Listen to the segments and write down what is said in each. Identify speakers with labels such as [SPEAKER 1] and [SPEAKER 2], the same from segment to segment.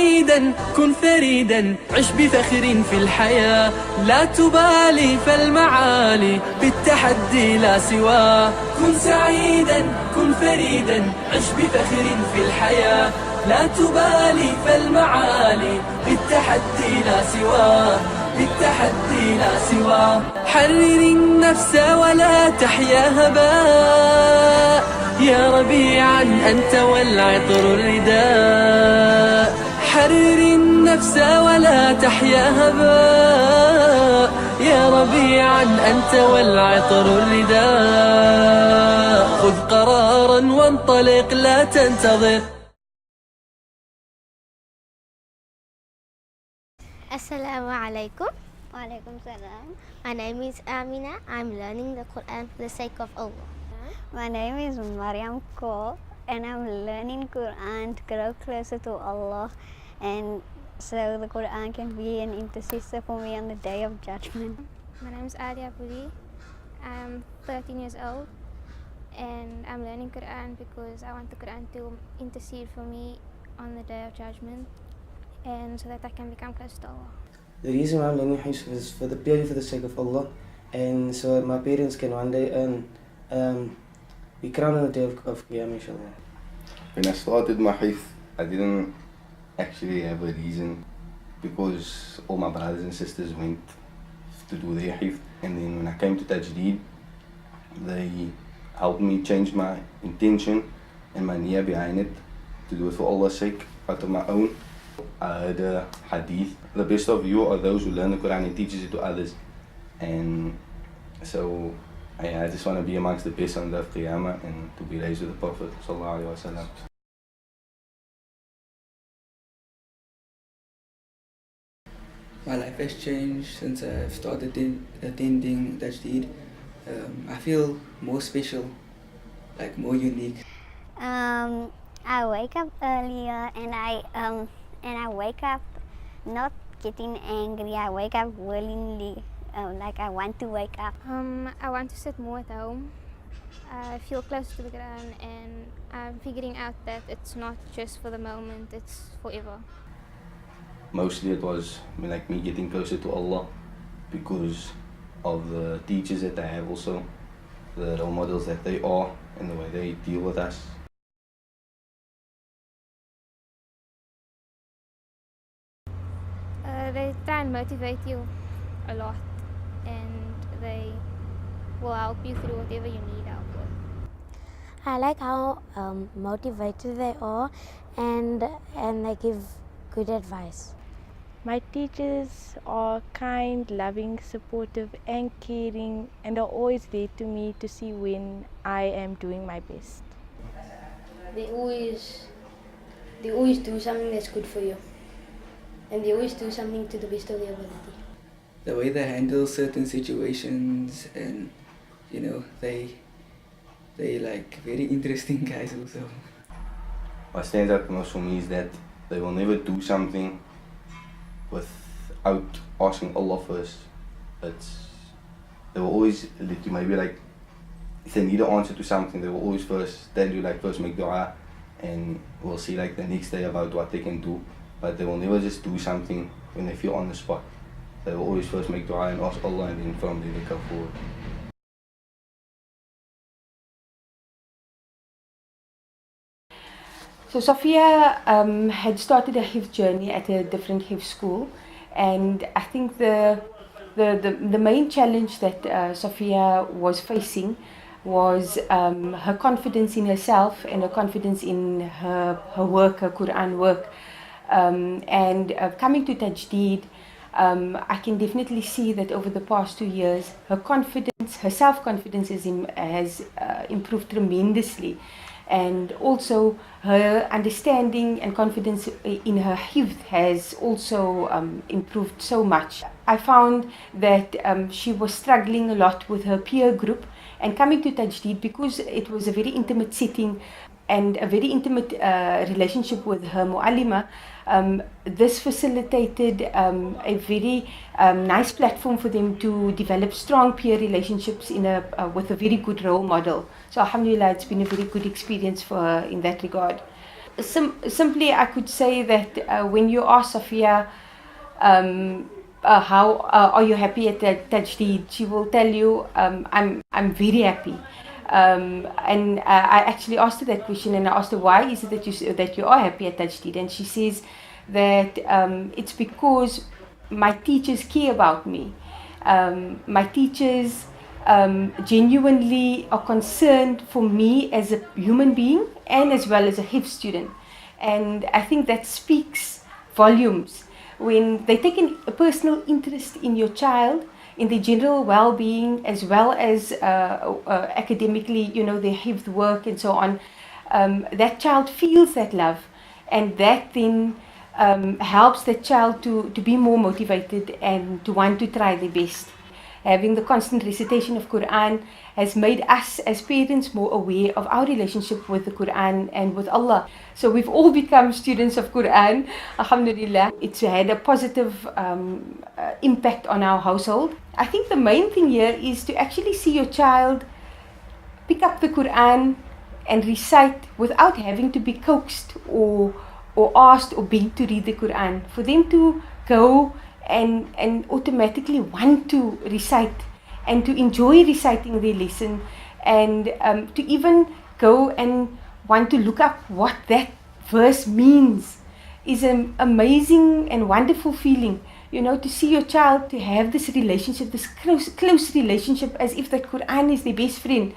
[SPEAKER 1] سعيدا كن فريدا عش بفخر في الحياة لا تبالي فالمعالي بالتحدي لا سواه كن سعيدا كن فريدا عش بفخر في الحياة لا تبالي فالمعالي بالتحدي لا سواه بالتحدي لا سواه حرر النفس ولا تحيا هباء يا ربيعا أنت والعطر الرداء حرر النفس ولا تحيا هباء يا ربيعا أنت والعطر الرداء خذ قرارا وانطلق لا تنتظر.
[SPEAKER 2] Assalamu alaikum.
[SPEAKER 3] Walaikum salam.
[SPEAKER 2] My name is Amina. I'm learning the Quran for the sake of Allah.
[SPEAKER 3] My name is Mariam Kaur and I'm learning Quran to grow closer to Allah and so the Quran can be an intercessor for me on the day of judgment.
[SPEAKER 4] My name is Alia Puri. I'm 13 years old and I'm learning Quran because I want the Quran to intercede for me on the day of judgment and so that I can become close to Allah.
[SPEAKER 5] The reason why I'm learning hifth is purely for the sake of Allah, and so my parents can one day earn be crowned on the day of Qiyamah, inshallah.
[SPEAKER 6] When I started my hifth, I didn't actually have a reason because all my brothers and sisters went to do their hifth, and then when I came to Tajdid, they helped me change my intention and my niyyah behind it to do it for Allah's sake, out of my own. I heard a hadith, the best of you are those who learn the Quran and teaches it to others, and so I just want to be amongst the best on the day of Qiyamah and to be raised with the Prophet sallallahu alaihi wasallam.
[SPEAKER 7] My life has changed since I've started attending Tajdid. I feel more special, like more unique.
[SPEAKER 3] I wake up earlier and I wake up not getting angry. I wake up willingly, like I want to wake up.
[SPEAKER 4] I want to sit more at home. I feel close to the Quran and I'm figuring out that it's not just for the moment, it's forever.
[SPEAKER 6] Mostly it was like me getting closer to Allah because of the teachers that I have also, the role models that they are and the way they deal with us.
[SPEAKER 4] They try and motivate you a lot and they will help you through whatever you need help with.
[SPEAKER 2] I like how motivated they are and they give good advice.
[SPEAKER 8] My teachers are kind, loving, supportive and caring and are always there to me to see when I am doing my best.
[SPEAKER 9] They always do something that's good for you. And they always do something to the best of their ability.
[SPEAKER 7] The way they handle certain situations and they like very interesting guys also.
[SPEAKER 6] What stands out most for me is that they will never do something without asking Allah first. They will always let you, maybe like if they need an answer to something, they will always first tell you like first make dua and we'll see like the next day about what they can do. But they will never just do something when they feel on the spot. They will always first make dua and ask Allah and then from there they come forward.
[SPEAKER 10] So Sophia had started a hifth journey at a different hifth school, and I think the main challenge that Sophia was facing was her confidence in herself and her confidence in her work, her Quran work. Coming to Tajdid, I can definitely see that over the past 2 years, her self-confidence has improved tremendously. And also her understanding and confidence in her hifth has also improved so much. I found that she was struggling a lot with her peer group, and coming to Tajdid, because it was a very intimate setting and a very intimate relationship with her mu'allima, this facilitated a very nice platform for them to develop strong peer relationships with a very good role model. So alhamdulillah, it's been a very good experience for her in that regard. simply I could say that when you ask Sophia, how are you happy at Tajdid? She will tell you, I'm very happy. And I actually asked her that question, and I asked her, why is it that you are happy at Tajdid? And she says that it's because my teachers care about me. My teachers genuinely are concerned for me as a human being and as well as a hifth student. And I think that speaks volumes. When they take a personal interest in your child, in the general well-being, as well as academically, their hifth work and so on, that child feels that love, and that then helps the child to be more motivated and to want to try their best. Having the constant recitation of Quran has made us as parents more aware of our relationship with the Quran and with Allah. So we've all become students of Quran, alhamdulillah. It's had a positive impact on our household. I think the main thing here is to actually see your child pick up the Quran and recite without having to be coaxed or asked or begged to read the Quran. For them to go and automatically want to recite and to enjoy reciting their lesson, and to even go and want to look up what that verse means is an amazing and wonderful feeling. To see your child to have this relationship, this close relationship, as if the Quran is their best friend,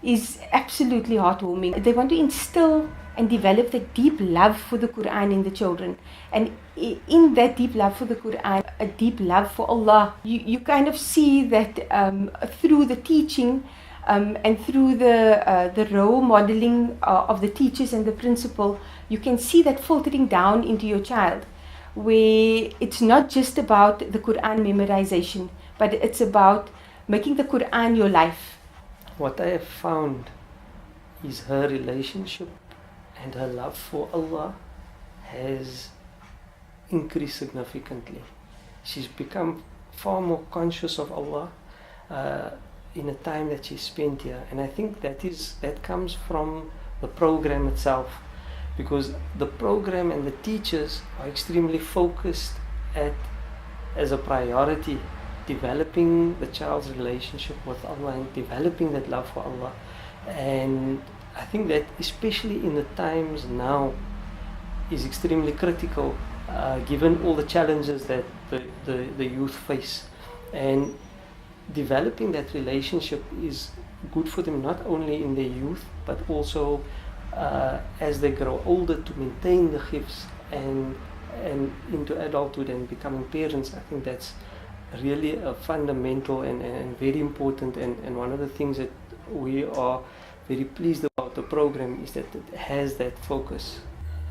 [SPEAKER 10] is absolutely heartwarming. They want to instill and develop that deep love for the Quran in the children. And in that deep love for the Quran, a deep love for Allah, you kind of see that through the teaching and through the role modeling of the teachers and the principal, you can see that filtering down into your child, where it's not just about the Quran memorization, but it's about making the Quran your life.
[SPEAKER 11] What I have found is her relationship and her love for Allah has increased significantly. She's become far more conscious of Allah in the time that she spent here, and I think that comes from the program itself, because the program and the teachers are extremely focused as a priority, developing the child's relationship with Allah and developing that love for Allah. And I think that especially in the times now is extremely critical, given all the challenges that the youth face. And developing that relationship is good for them, not only in their youth, but also as they grow older, to maintain the hifth and into adulthood and becoming parents. I think that's really a fundamental and very important, and one of the things that we are very pleased about the program is that it has that focus.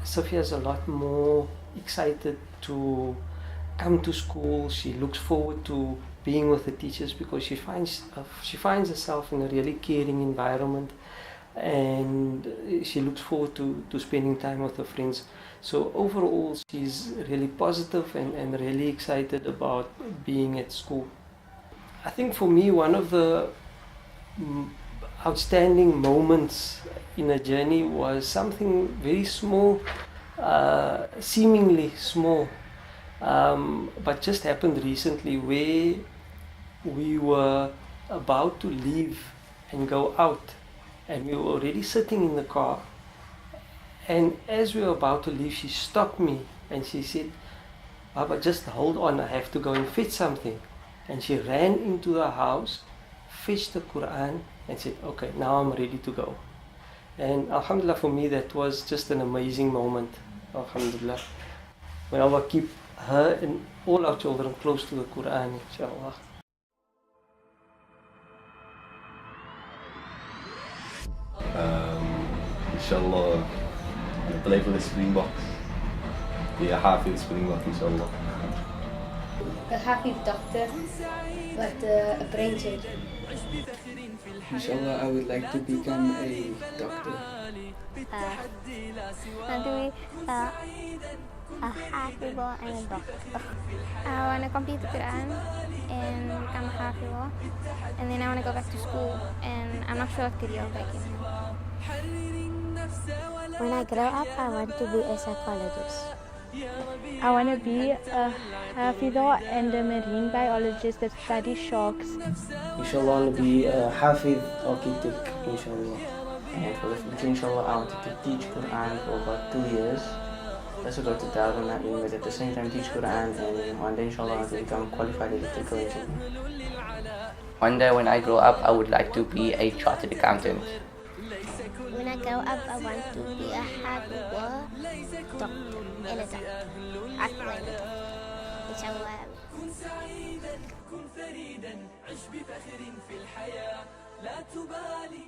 [SPEAKER 11] Sophia is a lot more excited to come to school. She looks forward to being with the teachers because she finds herself in a really caring environment, and she looks forward to spending time with her friends. So overall, she's really positive and really excited about being at school. I think for me, one of the outstanding moments in a journey was something very small, seemingly small, but just happened recently, where we were about to leave and go out, and we were already sitting in the car, and as we were about to leave, she stopped me and she said, "Baba, just hold on, I have to go and fetch something." And she ran into the house, fetched the Quran and said, "Okay, now I'm ready to go." And alhamdulillah, for me that was just an amazing moment. Alhamdulillah. May Allah keep her and all our children close to the Quran, inshallah.
[SPEAKER 6] Inshallah, I'm play for the Springboks. Be a hifth Springbok, inshallah.
[SPEAKER 9] A hifth doctor, but a brain surgeon.
[SPEAKER 7] Inshallah, I would like to become a doctor.
[SPEAKER 3] And to be a hafidh and a doctor.
[SPEAKER 4] I want to complete the Quran and become a hafidh, and then I want to go back to school, and I'm not sure what career I'll take in.
[SPEAKER 2] When I grow up, I want to be a psychologist.
[SPEAKER 8] I want to be a hafidh and a marine biologist that studies sharks.
[SPEAKER 5] Inshallah, I want to be a hifth architect, inshallah.
[SPEAKER 12] And for the future, inshallah, I wanted to teach Quran for about 2 years. Also go to Darwin but at the same time teach Quran, and one day, inshallah, I want to become a qualified electrical engineer.
[SPEAKER 13] One day when I grow up, I would like to be a chartered accountant.
[SPEAKER 14] When I grow up, I want to be a hardware doctor and a doctor. Hardware doctor. Inshallah.
[SPEAKER 1] كن سعيدا كن فريدا عش بفخر في الحياة لا تبالي